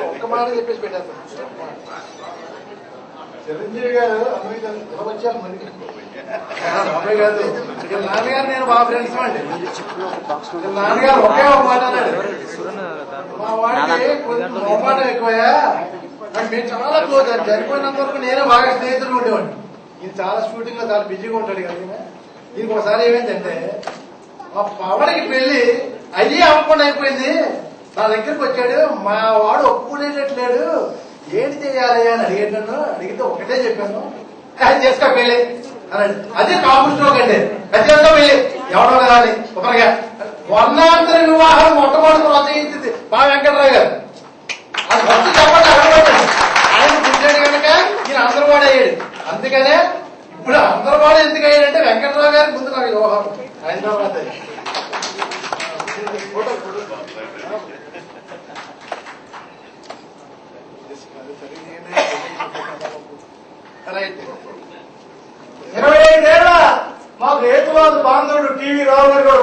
ఒక్క మాట చెప్పేసి పెట్టారు చిరంజీవి గారు అమ్మాయి వచ్చారు మనకి అమ్మాయి కాదు నాన్నగారు నేను మా ఫ్రెండ్స్ అండి నాన్నగారు ఒకే ఒక మాట అన్నాడు మా వాడికి కొంచెం మొహమాటం ఎక్కువయా మేము చాలా క్లోజ్ అని చనిపోయినంత వరకు నేనే బాగా స్నేహితులు ఉండేవాడిని ఈయన చాలా షూటింగ్ లో చాలా బిజీగా ఉంటాడు కదా దీనికి ఒకసారి ఏమైందంటే మా పవన్కి పెళ్లి అయ్యి అవ్వకుండా అయిపోయింది నా దగ్గరికి వచ్చాడు మా వాడు ఒప్పుకునేటట్లేడు ఏంటి చేయాలి అని అడిగేటను అడిగితే ఒకటే చెప్పాను అది చేసుకో పెళ్లి అన్నాడు అదే కాపు స్ట్రోక్ అంటే అది చేసుకో పెళ్లి ఎవడో కావాలి ఒకరిగా వర్ణాంతర వివాహం మొట్టమొదటి ప్రోత్సహించింది మా వెంకటరావు గారు అది ఫస్ట్ చెప్పండి అడగబడ్డాడు ఆయన పుట్టాడు కనుక ఈయన అందరవాడు అయ్యాడు అందుకనే ఇప్పుడు అందరవాడు ఎందుకు అయ్యాడంటే వెంకటరావు గారి ముందు నాకు వ్యవహారం హైదరాబాద్ రైట్ 25 ఏళ్ళ మాకు హేతువాద బాంధవుడు టీవీ రావు గారు